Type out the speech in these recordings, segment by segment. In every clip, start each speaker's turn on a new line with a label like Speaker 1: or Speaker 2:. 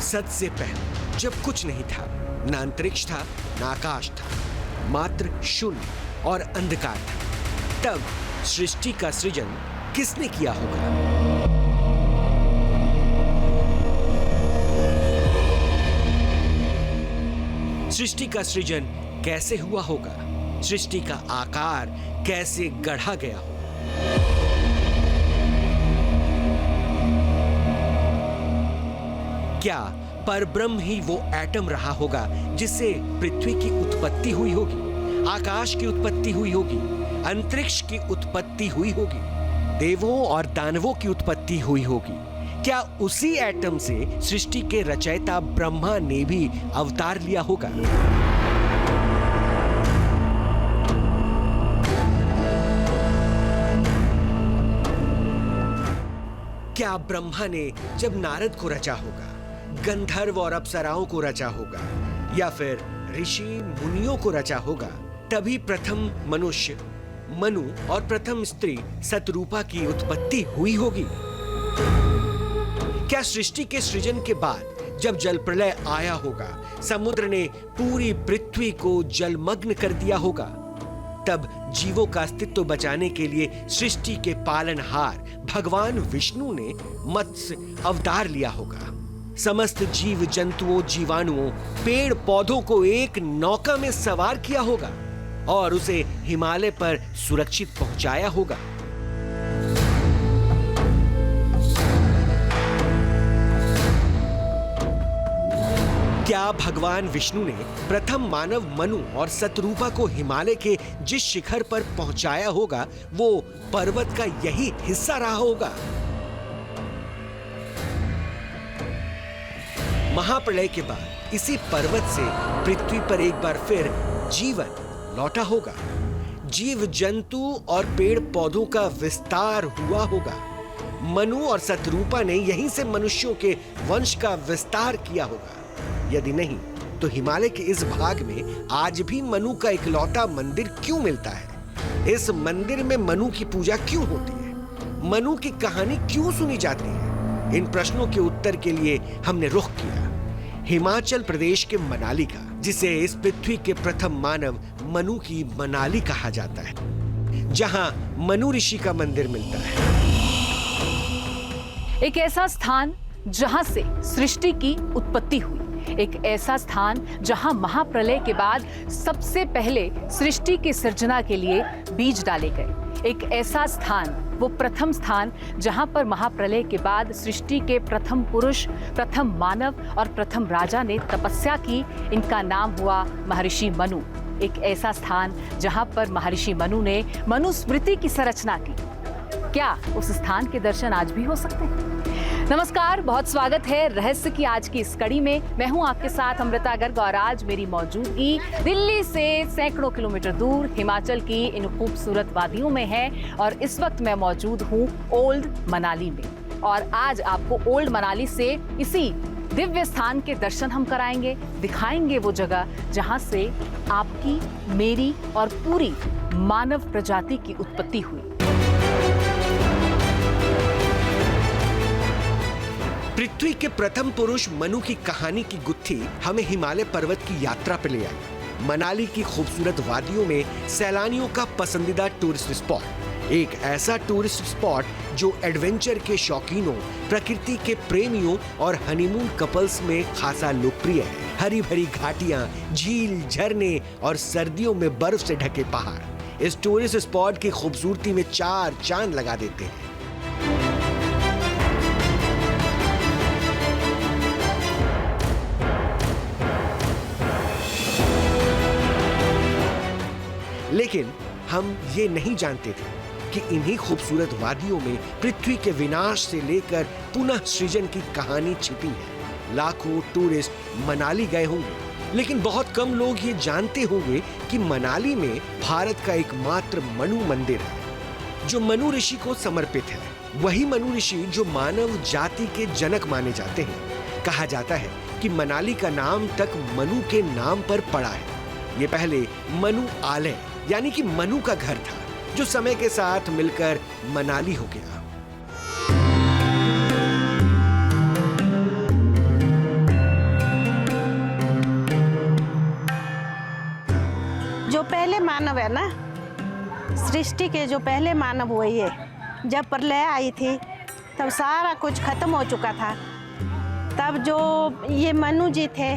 Speaker 1: सत से पहले जब कुछ नहीं था, ना अंतरिक्ष था, ना आकाश था, मात्र शून्य और अंधकार था, तब सृष्टि का सृजन किसने किया होगा? सृष्टि का सृजन कैसे हुआ होगा? सृष्टि का आकार कैसे गढ़ा गया होगा? क्या परब्रह्म ही वो एटम रहा होगा जिससे पृथ्वी की उत्पत्ति हुई होगी, आकाश की उत्पत्ति हुई होगी, अंतरिक्ष की उत्पत्ति हुई होगी, देवों और दानवों की उत्पत्ति हुई होगी? क्या उसी एटम से सृष्टि के रचयिता ब्रह्मा ने भी अवतार लिया होगा? क्या ब्रह्मा ने जब नारद को रचा होगा, गंधर्व और अप्सराओं को रचा होगा, या फिर ऋषि मुनियों को रचा होगा, तभी प्रथम मनुष्य मनु और प्रथम स्त्री सतरूपा की उत्पत्ति हुई होगी? क्या सृष्टि के सृजन के बाद जब जल प्रलय आया होगा, समुद्र ने पूरी पृथ्वी को जलमग्न कर दिया होगा, तब जीवों का अस्तित्व बचाने के लिए सृष्टि के पालनहार भगवान विष्णु ने मत्स्य अवतार लिया होगा? समस्त जीव जंतुओं, जीवाणुओं, पेड़ पौधों को एक नौका में सवार किया होगा और उसे हिमालय पर सुरक्षित पहुंचाया होगा? क्या भगवान विष्णु ने प्रथम मानव मनु और सतरूपा को हिमालय के जिस शिखर पर पहुंचाया होगा, वो पर्वत का यही हिस्सा रहा होगा? महाप्रलय के बाद इसी पर्वत से पृथ्वी पर एक बार फिर जीवन लौटा होगा। जीव जंतु और पेड़ पौधों का विस्तार हुआ होगा। मनु और सतरूपा ने यहीं से मनुष्यों के वंश का विस्तार किया होगा। यदि नहीं, तो हिमालय के इस भाग में आज भी मनु का इकलौता मंदिर क्यों मिलता है? इस मंदिर में मनु की पूजा क्यों होती है? मनु की कहानी क्यों सुनी जाती है? इन प्रश्नों के उत्तर के लिए हमने रुख किया हिमाचल प्रदेश के मनाली का, जिसे इस पृथ्वी के प्रथम मानव मनु की मनाली कहा जाता है, जहां मनु ऋषि का मंदिर मिलता है।
Speaker 2: एक ऐसा स्थान जहां से सृष्टि की उत्पत्ति हुई, एक ऐसा स्थान जहां महाप्रलय के बाद सबसे पहले सृष्टि की सृजना के लिए बीज डाले गए, एक ऐसा स्थान, वो प्रथम स्थान जहां पर महाप्रलय के बाद सृष्टि के प्रथम पुरुष, प्रथम मानव और प्रथम राजा ने तपस्या की। इनका नाम हुआ महर्षि मनु। एक ऐसा स्थान जहां पर महर्षि मनु ने मनुस्मृति की संरचना की। क्या उस स्थान के दर्शन आज भी हो सकते हैं? नमस्कार, बहुत स्वागत है रहस्य की आज की इस कड़ी में। मैं हूं आपके साथ अमृता गर्ग और आज मेरी मौजूदगी दिल्ली से सैकड़ों किलोमीटर दूर हिमाचल की इन खूबसूरत वादियों में है और इस वक्त मैं मौजूद हूं ओल्ड मनाली में। और आज आपको ओल्ड मनाली से इसी दिव्य स्थान के दर्शन हम कराएंगे, दिखाएंगे वो जगह जहां से आपकी, मेरी और पूरी मानव प्रजाति की उत्पत्ति हुई।
Speaker 1: पृथ्वी के प्रथम पुरुष मनु की कहानी की गुत्थी हमें हिमालय पर्वत की यात्रा पर ले आई। मनाली की खूबसूरत वादियों में सैलानियों का पसंदीदा टूरिस्ट स्पॉट, एक ऐसा टूरिस्ट स्पॉट जो एडवेंचर के शौकीनों, प्रकृति के प्रेमियों और हनीमून कपल्स में खासा लोकप्रिय है। हरी भरी घाटियां, झील, झरने और सर्दियों में बर्फ से ढके पहाड़ इस टूरिस्ट स्पॉट की खूबसूरती में चार चांद लगा देते हैं। लेकिन हम ये नहीं जानते थे कि इन्हीं खूबसूरत वादियों में पृथ्वी के विनाश से लेकर पुनः सृजन की कहानी छिपी है। लाखों टूरिस्ट मनाली गए होंगे, लेकिन बहुत कम लोग ये जानते होंगे कि मनाली में भारत का एकमात्र मनु मंदिर है, जो मनु ऋषि को समर्पित है। वही मनु ऋषि जो मानव जाति के जनक माने जाते हैं। कहा जाता है कि मनाली का नाम तक मनु के नाम पर पड़ा है। ये पहले मनु आलय यानी कि मनु का घर था, जो समय के साथ मिलकर मनाली हो गया।
Speaker 3: जो पहले मानव है ना, सृष्टि के जो पहले मानव हुए ये, जब प्रलय आई थी तब सारा कुछ खत्म हो चुका था। तब जो ये मनु जी थे,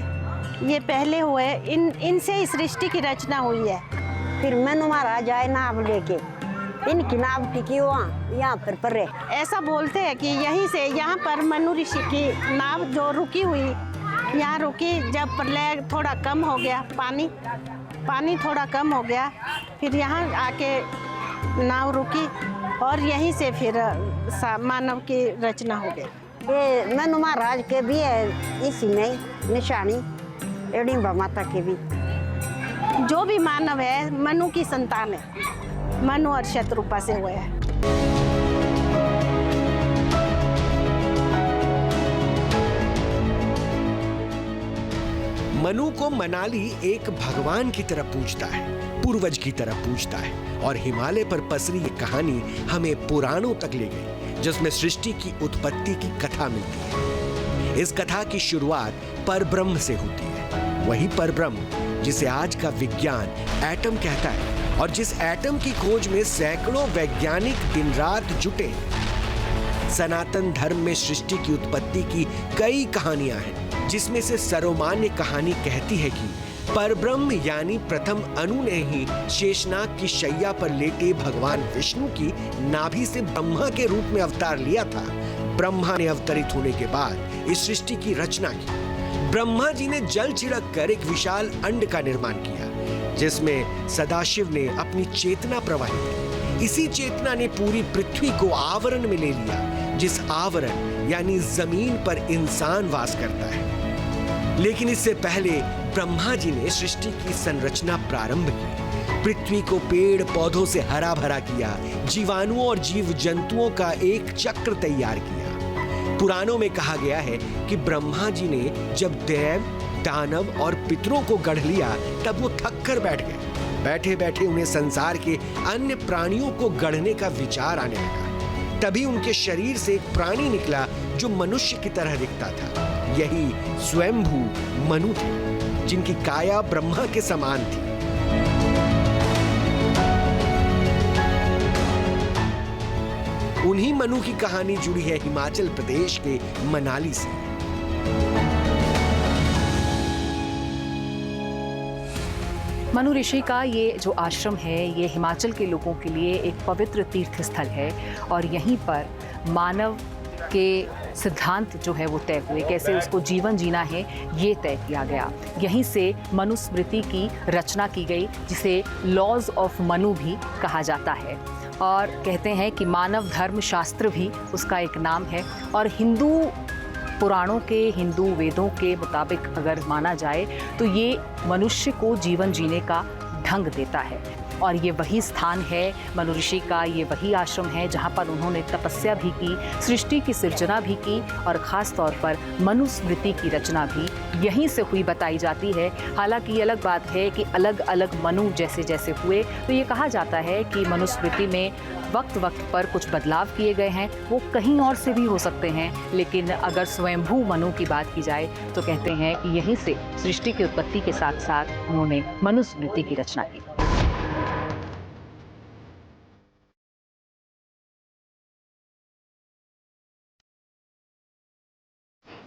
Speaker 3: ये पहले हुए, इनसे ही सृष्टि की रचना हुई है।
Speaker 4: फिर मनु महाराज आए नाव लेके, इनकी नाव टिकी वहाँ, यहाँ पर परे।
Speaker 3: ऐसा बोलते हैं कि यहीं से, यहाँ पर मनु ऋषि की नाव जो रुकी हुई, यहाँ रुकी। जब प्रलय थोड़ा कम हो गया, पानी थोड़ा कम हो गया, फिर यहाँ आके नाव रुकी और यहीं से फिर मानव की रचना हो गई।
Speaker 4: ये मनु महाराज के भी है इसी में निशानी, एडिम्बा माता के भी।
Speaker 3: जो भी मानव है मनु की संतान है, मनु और शतरूपा से हुए हैं।
Speaker 1: मनु को मनाली एक भगवान की तरह पूजता है, पूर्वज की तरह पूजता है और हिमालय पर पसरी ये कहानी हमें पुराणों तक ले गई, जिसमें सृष्टि की उत्पत्ति की कथा मिलती है। इस कथा की शुरुआत परब्रह्म से होती है, वही परब्रह्म जिसे आज का विज्ञान एटम कहता है और जिस एटम की खोज में सैकड़ों वैज्ञानिक दिन रात जुटे हैं। सनातन धर्म में सृष्टि की उत्पत्ति की कई कहानियां हैं, जिसमें से सर्वमान्य कहानी कहती है कि परब्रह्म यानी प्रथम अणु ने ही शेषनाग की शैया पर लेटे भगवान विष्णु की नाभि से ब्रह्मा के रूप में अवतार लिया था। ब्रह्मा ने अवतरित होने के बाद इस सृष्टि की रचना की। ब्रह्मा जी ने जल छिड़क कर एक विशाल अंड का निर्माण किया, जिसमें सदाशिव ने अपनी चेतना प्रवाहित की। इसी चेतना ने पूरी पृथ्वी को आवरण में ले लिया, जिस आवरण यानी जमीन पर इंसान वास करता है। लेकिन इससे पहले ब्रह्मा जी ने सृष्टि की संरचना प्रारंभ की। पृथ्वी को पेड़ पौधों से हरा भरा किया, जीवाणुओं और जीव जंतुओं का एक चक्र तैयार किया। पुराणों में कहा गया है कि ब्रह्मा जी ने जब देव, दानव और पितरों को गढ़ लिया, तब वो थक कर बैठ गए। बैठे बैठे उन्हें संसार के अन्य प्राणियों को गढ़ने का विचार आने लगा। तभी उनके शरीर से एक प्राणी निकला जो मनुष्य की तरह दिखता था। यही स्वयंभू मनु थे, जिनकी काया ब्रह्मा के समान थी। उन्हीं मनु की कहानी जुड़ी है हिमाचल प्रदेश के मनाली से।
Speaker 2: मनु ऋषि का ये जो आश्रम है, ये हिमाचल के लोगों के लिए एक पवित्र तीर्थ स्थल है और यहीं पर मानव के सिद्धांत जो है वो तय हुए, कैसे उसको जीवन जीना है ये तय किया गया। यहीं से मनुस्मृति की रचना की गई, जिसे लॉज ऑफ मनु भी कहा जाता है। और कहते हैं कि मानव धर्म शास्त्र भी उसका एक नाम है। और हिंदू पुराणों के, हिंदू वेदों के मुताबिक अगर माना जाए तो ये मनुष्य को जीवन जीने का ढंग देता है। और ये वही स्थान है मनु ऋषि का, ये वही आश्रम है जहाँ पर उन्होंने तपस्या भी की, सृष्टि की सृजना भी की और ख़ास तौर पर मनुस्मृति की रचना भी यहीं से हुई बताई जाती है। हालांकि ये अलग बात है कि अलग अलग मनु जैसे जैसे हुए, तो ये कहा जाता है कि मनुस्मृति में वक्त वक्त पर कुछ बदलाव किए गए हैं, वो कहीं और से भी हो सकते हैं। लेकिन अगर स्वयंभू मनु की बात की जाए तो कहते हैं कि यहीं से सृष्टि की उत्पत्ति के साथ साथ उन्होंने मनुस्मृति की रचना की।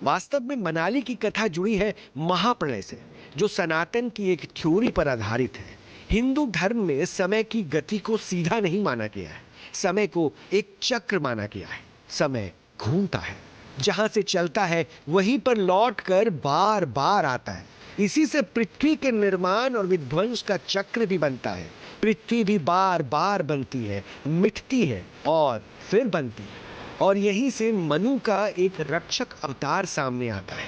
Speaker 1: वास्तव में मनाली की कथा जुड़ी है महाप्रलय से, जो सनातन की एक थ्योरी पर आधारित है। हिंदू धर्म में समय की गति को सीधा नहीं माना गया है, समय को एक चक्र माना गया है। समय घूमता है, जहां से चलता है वहीं पर लौट कर बार बार आता है। इसी से पृथ्वी के निर्माण और विध्वंस का चक्र भी बनता है। पृथ्वी भी बार बार बनती है, मिटती है और फिर बनती है। और यहीं से मनु का एक रक्षक अवतार सामने आता है।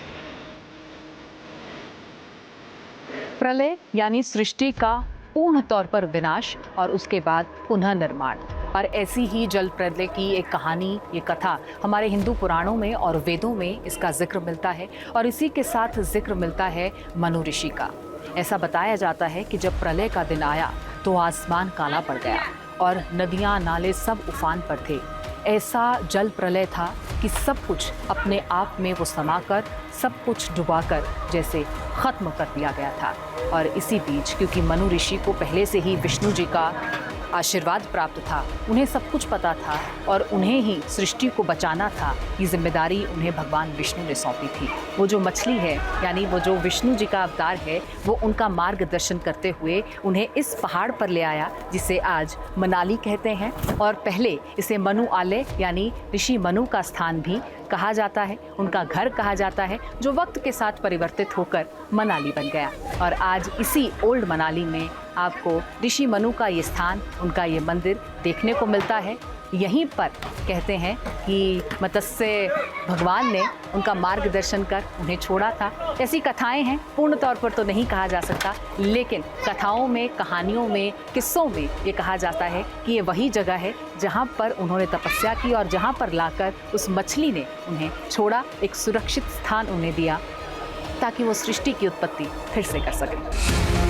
Speaker 2: प्रलय यानी सृष्टि का पूर्ण तौर पर विनाश और उसके बाद पुनः निर्माण। और ऐसी ही जल प्रलय की एक कहानी, ये कथा हमारे हिंदू पुराणों में और वेदों में इसका जिक्र मिलता है। और इसी के साथ जिक्र मिलता है मनु ऋषि का। ऐसा बताया जाता है कि जब प्रलय का दिन आया तो आसमान काला पड़ गया और नदियाँ नाले सब उफान पर थे। ऐसा जल प्रलय था कि सब कुछ अपने आप में वो समाकर, सब कुछ डुबाकर जैसे खत्म कर दिया गया था। और इसी बीच क्योंकि मनु ऋषि को पहले से ही विष्णु जी का आशीर्वाद प्राप्त था, उन्हें सब कुछ पता था और उन्हें ही सृष्टि को बचाना था, ये जिम्मेदारी उन्हें भगवान विष्णु ने सौंपी थी। वो जो मछली है, यानी वो जो विष्णु जी का अवतार है, वो उनका मार्गदर्शन करते हुए उन्हें इस पहाड़ पर ले आया जिसे आज मनाली कहते हैं, और पहले इसे मनु आलय यानी ऋषि मनु का स्थान भी कहा जाता है, उनका घर कहा जाता है, जो वक्त के साथ परिवर्तित होकर मनाली बन गया। और आज इसी ओल्ड मनाली में आपको ऋषि मनु का ये स्थान, उनका ये मंदिर देखने को मिलता है। यहीं पर कहते हैं कि मत्स्य भगवान ने उनका मार्गदर्शन कर उन्हें छोड़ा था। ऐसी कथाएं हैं, पूर्ण तौर पर तो नहीं कहा जा सकता, लेकिन कथाओं में, कहानियों में, किस्सों में ये कहा जाता है कि ये वही जगह है जहाँ पर उन्होंने तपस्या की और जहाँ पर लाकर उस मछली ने उन्हें छोड़ा, एक सुरक्षित स्थान उन्हें दिया ताकि वो सृष्टि की उत्पत्ति फिर से कर सके।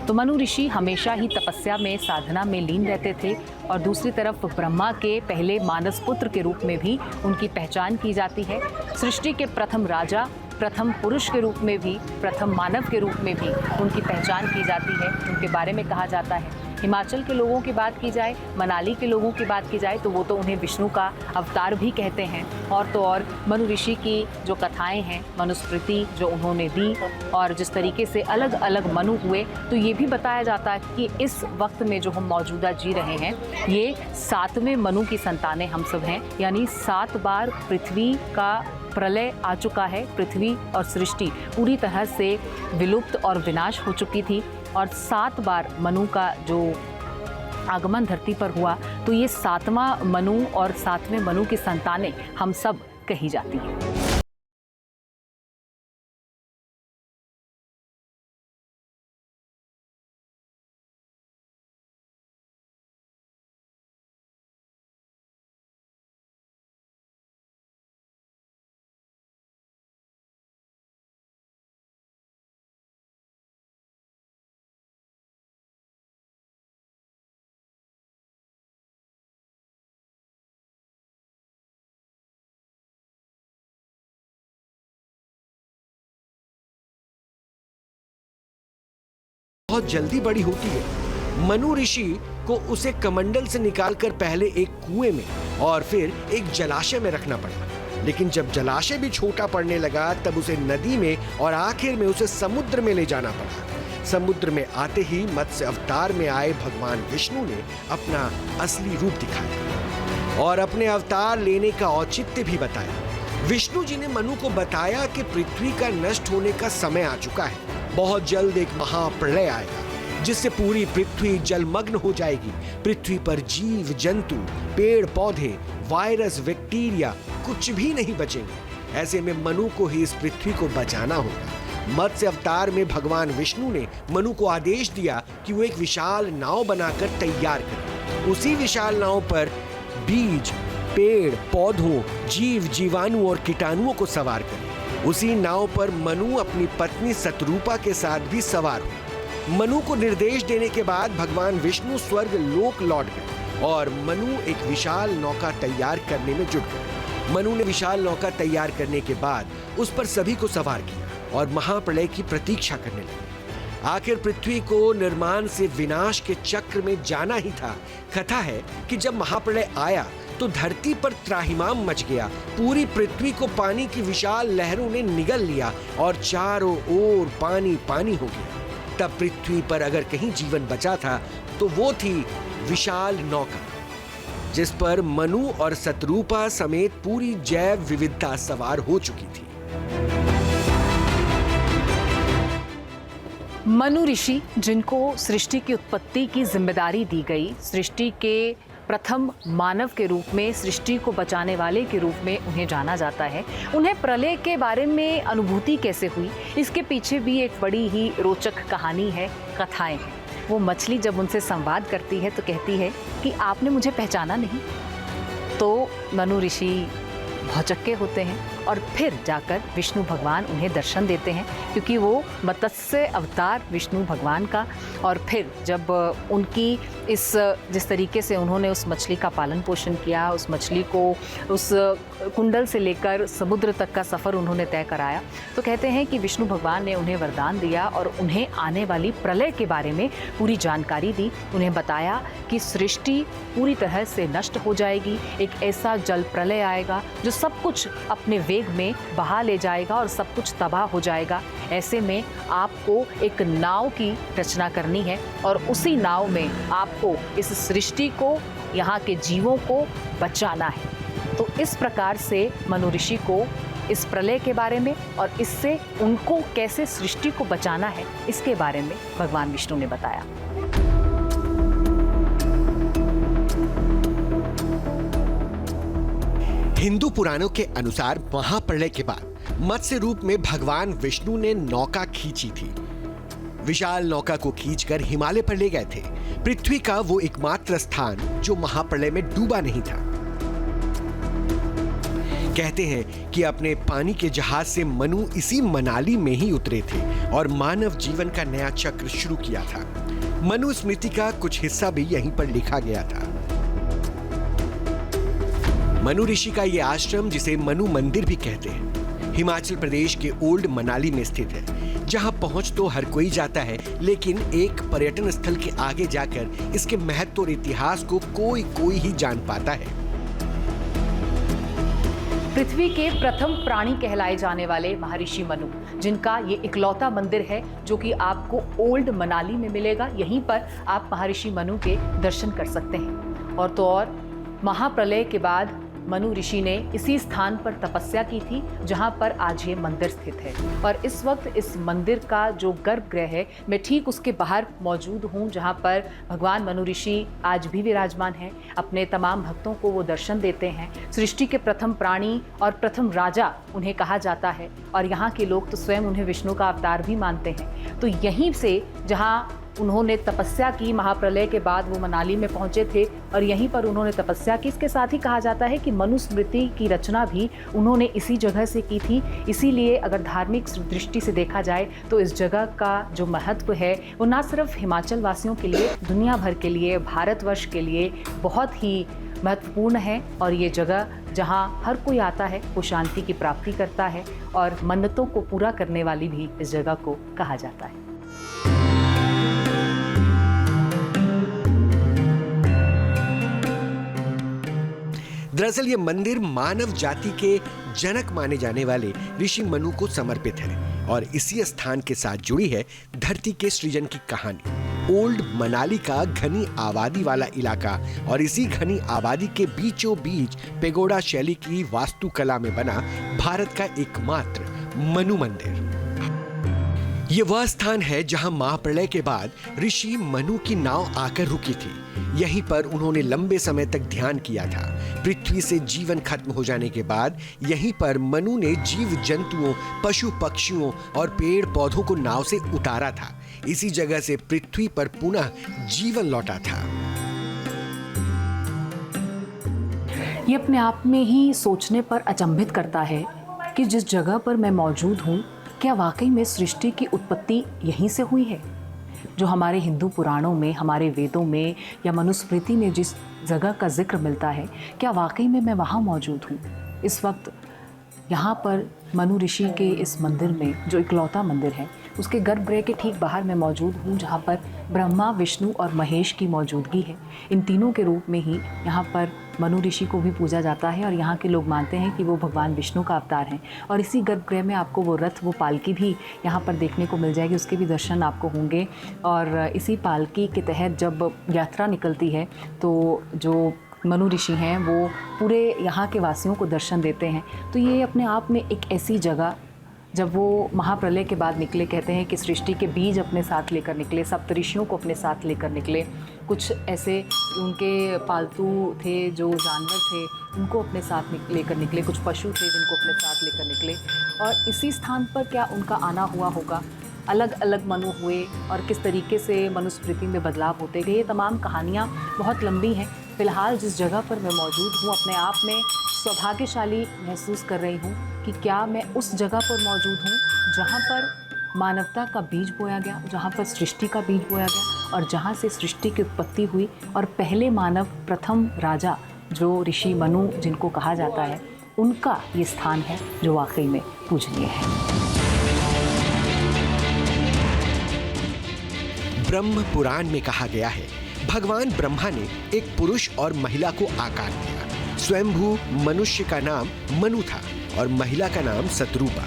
Speaker 2: तो मनु ऋषि हमेशा ही तपस्या में, साधना में लीन रहते थे और दूसरी तरफ ब्रह्मा के पहले मानस पुत्र के रूप में भी उनकी पहचान की जाती है। सृष्टि के प्रथम राजा, प्रथम पुरुष के रूप में भी, प्रथम मानव के रूप में भी उनकी पहचान की जाती है, उनके बारे में कहा जाता है। हिमाचल के लोगों की बात की जाए, मनाली के लोगों की बात की जाए तो वो तो उन्हें विष्णु का अवतार भी कहते हैं। और तो और मनु ऋषि की जो कथाएं हैं, मनुस्मृति जो उन्होंने दी और जिस तरीके से अलग अलग मनु हुए, तो ये भी बताया जाता है कि इस वक्त में जो हम मौजूदा जी रहे हैं, ये 7वें मनु की संतानें हम सब हैं। यानी 7 बार पृथ्वी का प्रलय आ चुका है, पृथ्वी और सृष्टि पूरी तरह से विलुप्त और विनाश हो चुकी थी और 7 बार मनु का जो आगमन धरती पर हुआ, तो ये 7वां मनु और 7वें मनु की संतानें हम सब कही जाती हैं।
Speaker 1: बहुत जल्दी बड़ी होती है। मनु ऋषि को उसे कमंडल से निकालकर पहले एक कुएं में और फिर एक जलाशय में रखना पड़ा, लेकिन जब जलाशय भी छोटा पड़ने लगा तब उसे नदी में और आखिर में उसे समुद्र में ले जाना पड़ा। समुद्र में आते ही मत्स्य अवतार में आए भगवान विष्णु ने अपना असली रूप दिखाया और अपने अवतार लेने का औचित्य भी बताया। विष्णु जी ने मनु को बताया कि पृथ्वी का नष्ट होने का समय आ चुका है, बहुत जल्द एक महाप्रलय आएगा जिससे पूरी पृथ्वी जलमग्न हो जाएगी। पृथ्वी पर जीव जंतु, पेड़ पौधे, वायरस, बैक्टीरिया कुछ भी नहीं बचेंगे। ऐसे में मनु को ही इस पृथ्वी को बचाना होगा। मत्स्य अवतार में भगवान विष्णु ने मनु को आदेश दिया कि वो एक विशाल नाव बनाकर तैयार करे। उसी विशाल नाव पर बीज, पेड़ पौधों, जीव जीवाणु और कीटाणुओं को सवार करे। उसी नाव पर मनु अपनी पत्नी शतरूपा के साथ भी सवार हुए। मनु को निर्देश देने के बाद भगवान विष्णु स्वर्ग लोक लौट गए और मनु एक विशाल नौका तैयार करने में जुट गए। मनु ने विशाल नौका तैयार करने के बाद उस पर सभी को सवार किया और महाप्रलय की प्रतीक्षा करने लगे। आखिर पृथ्वी को निर्माण से विनाश के चक्र में जाना ही था। कथा है कि जब महाप्रलय आया तो धरती पर त्राहिमाम मच गया। पूरी पृथ्वी को पानी की विशाल लहरों ने निगल लिया और चारों ओर पानी पानी हो गया। तब पृथ्वी पर अगर कहीं जीवन बचा था तो वो थी विशाल नौका जिस पर मनु और शतरूपा समेत पूरी जैव विविधता सवार हो चुकी थी।
Speaker 2: मनु ऋषि, जिनको सृष्टि की उत्पत्ति की जिम्मेदारी दी गई, सृष्टि के प्रथम मानव के रूप में, सृष्टि को बचाने वाले के रूप में उन्हें जाना जाता है। उन्हें प्रलय के बारे में अनुभूति कैसे हुई, इसके पीछे भी एक बड़ी ही रोचक कहानी है, कथाएं हैं। वो मछली जब उनसे संवाद करती है तो कहती है कि आपने मुझे पहचाना नहीं। तो मनु ऋषि भौचक्के होते हैं और फिर जाकर विष्णु भगवान उन्हें दर्शन देते हैं, क्योंकि वो मत्स्य अवतार विष्णु भगवान का। और फिर जब उनकी जिस तरीके से उन्होंने उस मछली का पालन पोषण किया, उस मछली को उस कुंडल से लेकर समुद्र तक का सफ़र उन्होंने तय कराया, तो कहते हैं कि विष्णु भगवान ने उन्हें वरदान दिया और उन्हें आने वाली प्रलय के बारे में पूरी जानकारी दी। उन्हें बताया कि सृष्टि पूरी तरह से नष्ट हो जाएगी, एक ऐसा जल प्रलय आएगा जो सब कुछ अपने वेग में बहा ले जाएगा और सब कुछ तबाह हो जाएगा। ऐसे में आपको एक नाव की रचना करनी है और उसी नाव में आपको इस सृष्टि को, यहाँ के जीवों को बचाना है। तो इस प्रकार से मनु ऋषि को इस प्रलय के बारे में और इससे उनको कैसे सृष्टि को बचाना है, इसके बारे में भगवान विष्णु ने बताया।
Speaker 1: हिंदू पुराणों के अनुसार महाप्रलय के बाद मत्स्य रूप में भगवान विष्णु ने नौका खींची थी। विशाल नौका को खींचकर हिमालय पर ले गए थे, पृथ्वी का वो एकमात्र स्थान जो महाप्रलय में डूबा नहीं था। कहते हैं कि अपने पानी के जहाज से मनु इसी मनाली में ही उतरे थे और मानव जीवन का नया चक्र शुरू किया था। मनु स्मृति का कुछ हिस्सा भी यहीं पर लिखा गया था। मनु ऋषि का यह आश्रम, जिसे मनु मंदिर भी कहते हैं, हिमाचल प्रदेश के ओल्ड मनाली में स्थित है, जहां पहुंच तो हर कोई जाता है, लेकिन एक पर्यटन स्थल के आगे जाकर इसके महत्व और इतिहास को कोई ही जान पाता है।
Speaker 2: पृथ्वी के प्रथम प्राणी कहलाए जाने वाले महर्षि मनु, जिनका ये इकलौता मंदिर है जो कि आपको ओल्ड मनाली में मिलेगा, यहीं पर आप महर्षि मनु के दर्शन कर सकते हैं। और तो और महाप्रलय के बाद मनु ऋषि ने इसी स्थान पर तपस्या की थी जहां पर आज ये मंदिर स्थित है। और इस वक्त इस मंदिर का जो गर्भगृह है, मैं ठीक उसके बाहर मौजूद हूं, जहां पर भगवान मनु ऋषि आज भी विराजमान हैं। अपने तमाम भक्तों को वो दर्शन देते हैं। सृष्टि के प्रथम प्राणी और प्रथम राजा उन्हें कहा जाता है और यहाँ के लोग तो स्वयं उन्हें विष्णु का अवतार भी मानते हैं। तो यहीं से जहाँ उन्होंने तपस्या की, महाप्रलय के बाद वो मनाली में पहुंचे थे और यहीं पर उन्होंने तपस्या की। इसके साथ ही कहा जाता है कि मनुस्मृति की रचना भी उन्होंने इसी जगह से की थी। इसीलिए अगर धार्मिक दृष्टि से देखा जाए तो इस जगह का जो महत्व है वो ना सिर्फ हिमाचल वासियों के लिए, दुनिया भर के लिए, भारतवर्ष के लिए बहुत ही महत्वपूर्ण है। और ये जगह जहाँ हर कोई आता है वो शांति की प्राप्ति करता है और मन्नतों को पूरा करने वाली भी इस जगह को कहा जाता है।
Speaker 1: दरअसल ये मंदिर मानव जाति के जनक माने जाने वाले ऋषि मनु को समर्पित है और इसी स्थान के साथ जुड़ी है धरती के सृजन की कहानी। ओल्ड मनाली का घनी आबादी वाला इलाका और इसी घनी आबादी के बीचों बीच पेगोडा शैली की वास्तुकला में बना भारत का एकमात्र मनु मंदिर। ये वह स्थान है जहां महाप्रलय के बाद ऋषि मनु की नाव आकर रुकी थी। यहीं पर उन्होंने लंबे समय तक ध्यान किया था। पृथ्वी से जीवन खत्म हो जाने के बाद यहीं पर मनु ने जीव जंतुओं, पशु पक्षियों और पेड़ पौधों को नाव से उतारा था। इसी जगह से पृथ्वी पर पुनः जीवन लौटा था।
Speaker 2: ये अपने आप में ही सोचने पर अचंभित करता है कि जिस जगह पर मैं मौजूद हूँ, क्या वाकई में सृष्टि की उत्पत्ति यहीं से हुई है? जो हमारे हिंदू पुराणों में, हमारे वेदों में या मनुस्मृति में जिस जगह का जिक्र मिलता है, क्या वाकई में मैं वहाँ मौजूद हूँ? इस वक्त यहाँ पर मनु ऋषि के इस मंदिर में, जो इकलौता मंदिर है, उसके गर्भगृह के ठीक बाहर मैं मौजूद हूँ, जहाँ पर ब्रह्मा, विष्णु और महेश की मौजूदगी है। इन तीनों के रूप में ही यहाँ पर मनु ऋषि को भी पूजा जाता है और यहाँ के लोग मानते हैं कि वो भगवान विष्णु का अवतार हैं। और इसी गर्भगृह में आपको वो रथ, वो पालकी भी यहाँ पर देखने को मिल जाएगी, उसके भी दर्शन आपको होंगे। और इसी पालकी के तहत जब यात्रा निकलती है तो जो मनु ऋषि हैं वो पूरे यहाँ के वासियों को दर्शन देते हैं। तो ये अपने आप में एक ऐसी जगह, जब वो महाप्रलय के बाद निकले, कहते हैं कि सृष्टि के बीज अपने साथ लेकर निकले, सप्तऋषियों को अपने साथ लेकर निकले, कुछ ऐसे उनके पालतू थे जो जानवर थे उनको अपने साथ लेकर निकले, कुछ पशु थे जिनको अपने साथ लेकर निकले। और इसी स्थान पर क्या उनका आना हुआ होगा, अलग अलग मनु हुए और किस तरीके से मनुस्मृति में बदलाव होते गए, ये तमाम कहानियाँ बहुत लंबी हैं। फ़िलहाल जिस जगह पर मैं मौजूद हूँ अपने आप में सौभाग्यशाली महसूस कर रही हूँ कि क्या मैं उस जगह पर मौजूद हूँ जहाँ पर मानवता का बीज बोया गया, जहाँ पर सृष्टि का बीज बोया गया और जहाँ से सृष्टि की उत्पत्ति हुई और पहले मानव, प्रथम राजा जो ऋषि मनु जिनको कहा जाता है, उनका ये स्थान है जो वाकई में पूजनीय है।
Speaker 1: ब्रह्म पुराण में कहा गया है, भगवान ब्रह्मा ने एक पुरुष और महिला को आकार दिया। स्वयंभू मनुष्य का नाम मनु था और महिला का नाम सतरूपा।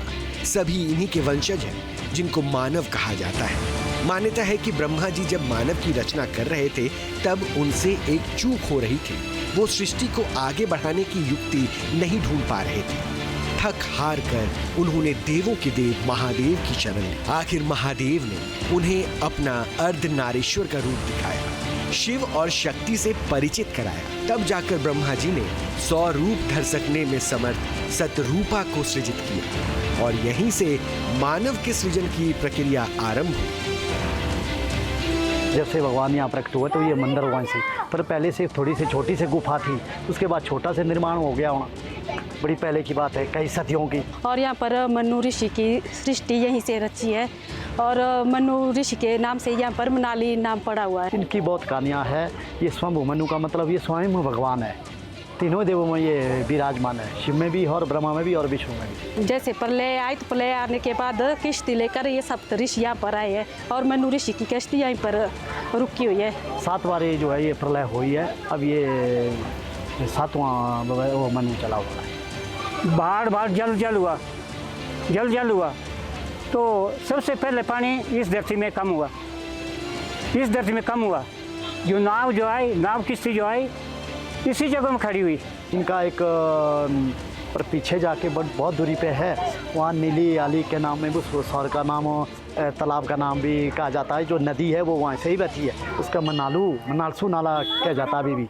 Speaker 1: सभी इन्हीं के वंशज हैं जिनको मानव कहा जाता है। मान्यता है कि ब्रह्मा जी जब मानव की रचना कर रहे थे तब उनसे एक चूक हो रही थी। वो सृष्टि को आगे बढ़ाने की युक्ति नहीं ढूंढ पा रहे थे। थक हार कर उन्होंने देवों के देव महादेव की शरण ली। आखिर महादेव ने उन्हें अपना अर्धनारीश्वर का रूप दिखाया, शिव और शक्ति से परिचित कराया। तब जाकर ब्रह्मा जी ने 100 रूप धर सकने में समर्थ सतरूपा को सृजित किया और यहीं से मानव के सृजन की प्रक्रिया आरंभ हुई।
Speaker 5: जब से भगवान यहाँ प्रकट हुआ तो ये मंदिर वहीं से, पर पहले से थोड़ी सी छोटी सी गुफा थी, उसके बाद छोटा से निर्माण हो गया होना। बड़ी पहले की बात है, कई सदियों की।
Speaker 6: और यहाँ पर मनु ऋषि की सृष्टि यहीं से रची है और मनु ऋषि के नाम से यहाँ पर मनाली नाम पड़ा हुआ है।
Speaker 5: इनकी बहुत कहानियाँ है। ये स्वयं मनु का मतलब ये स्वयं भगवान है। तीनों देवों में ये विराजमान है, शिव में भी और ब्रह्मा में भी और विष्णु में भी।
Speaker 6: जैसे प्रलय आई तो प्रलय आने के बाद किश्ती लेकर ये सप्त ऋषि यहाँ पर आए हैं और मनु ऋषि की किश्ती यहीं पर रुकी हुई है।
Speaker 5: 7 बार ये जो है ये प्रलय हुई है। अब ये 7वां वो मनु चला हुआ है।
Speaker 7: बाढ़ जल हुआ तो सबसे पहले पानी इस धरती में कम हुआ। जो नाव जो आई, नाव किश्ती जो आई इसी जगह में खड़ी हुई।
Speaker 5: इनका एक और पीछे जाके बहुत दूरी पे है, वहाँ नीली आली के नाम में उस सौर का नाम, तालाब का नाम भी कहा जाता है। जो नदी है वो वहाँ से ही बहती है, उसका मनालसू नाला कहा जाता है अभी भी।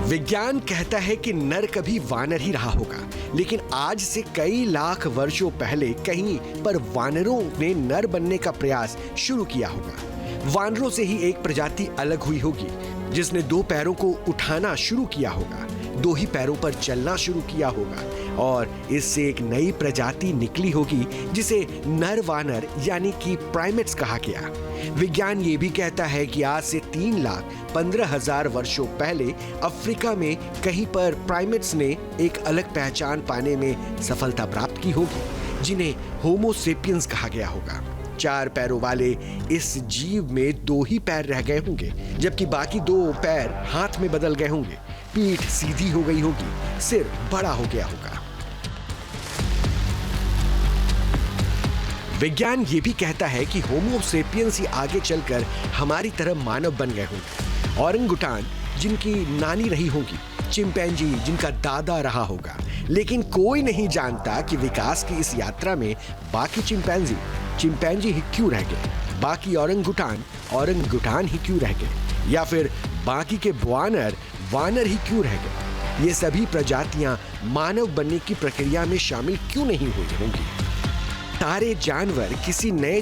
Speaker 1: विज्ञान कहता है कि नर कभी वानर ही रहा होगा, लेकिन आज से कई लाख वर्षों पहले कहीं पर वानरों ने नर बनने का प्रयास शुरू किया होगा। वानरों से ही एक प्रजाति अलग हुई होगी जिसने 2 पैरों को उठाना शुरू किया होगा, 2 ही पैरों पर चलना शुरू किया होगा और इससे एक नई प्रजाति निकली होगी जिसे नर वानर यानी कि प्राइमेट्स कहा गया। विज्ञान ये भी कहता है कि आज से 3,15,000 वर्षों पहले अफ्रीका में कहीं पर प्राइमेट्स ने एक अलग पहचान पाने में सफलता प्राप्त की होगी जिन्हें होमो सेपियंस कहा गया होगा। 4 पैरों वाले इस जीव में 2 ही पैर रह गए होंगे, जबकि बाकी 2 पैर हाथ में बदल गए होंगे, पीठ सीधी हो गई होगी, सिर बड़ा हो गया होगा। विज्ञान ये भी कहता है कि होमो सेपियंस ही आगे चलकर हमारी तरह मानव बन गए होंगे। ऑरंगुटान जिनकी नानी रही होगी, चिंपैंजी जिनका दादा रहा होगा, लेकिन कोई नहीं जानता कि विकास की इस यात्रा में बाकी चिंपैंजी ही क्यों रह गए, बाकी औरंगुटान ही क्यों रह गए, या फिर बाकी के वानर ही क्यों रह गए। ये सभी प्रजातियां मानव बनने की प्रक्रिया में शामिल क्यों नहीं हुई होंगी। सारे जानवर किसी नए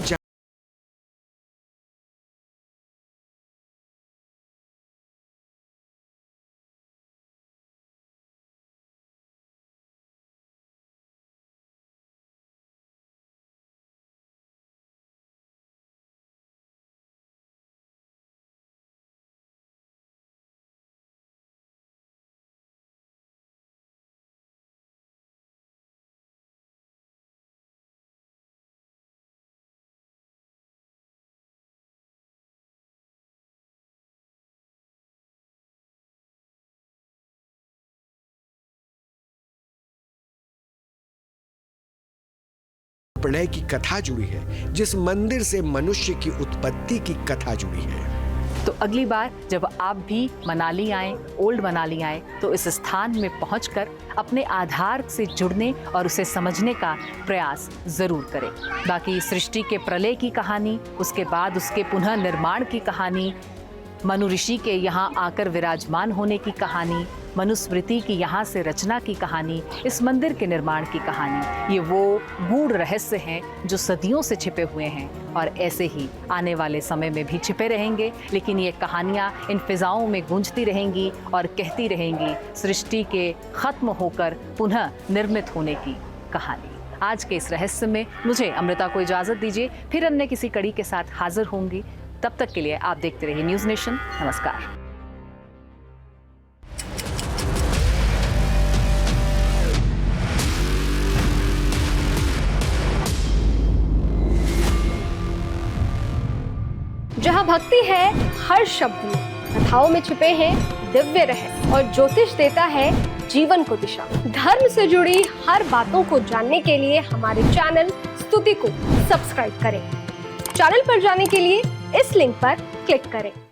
Speaker 1: प्रलय की कथा जुड़ी है, जिस मंदिर से मनुष्य की उत्पत्ति की कथा जुड़ी है।
Speaker 2: तो अगली बार जब आप भी मनाली आए, ओल्ड मनाली आए, तो इस स्थान में पहुंचकर अपने आधार से जुड़ने और उसे समझने का प्रयास जरूर करें। बाकी सृष्टि के प्रलय की कहानी, उसके बाद उसके पुनः निर्माण की कहानी मनु ऋषि के यहाँ आकर विराजमान होने की कहानी, मनुस्मृति की यहाँ से रचना की कहानी, इस मंदिर के निर्माण की कहानी, ये वो गूढ़ रहस्य हैं जो सदियों से छिपे हुए हैं और ऐसे ही आने वाले समय में भी छिपे रहेंगे। लेकिन ये कहानियाँ इन फिजाओं में गूंजती रहेंगी और कहती रहेंगी सृष्टि के खत्म होकर पुनः निर्मित होने की कहानी। आज के इस रहस्य में मुझे अमृता को इजाजत दीजिए, फिर अन्य किसी कड़ी के साथ हाजिर होंगी। तब तक के लिए आप देखते रहिए न्यूज़ नेशन। नमस्कार।
Speaker 8: जहाँ भक्ति है हर शब्द में, कथाओं में छिपे हैं दिव्य रहस्य और ज्योतिष देता है जीवन को दिशा। धर्म से जुड़ी हर बातों को जानने के लिए हमारे चैनल स्तुति को सब्सक्राइब करें। चैनल पर जाने के लिए इस लिंक पर क्लिक करें।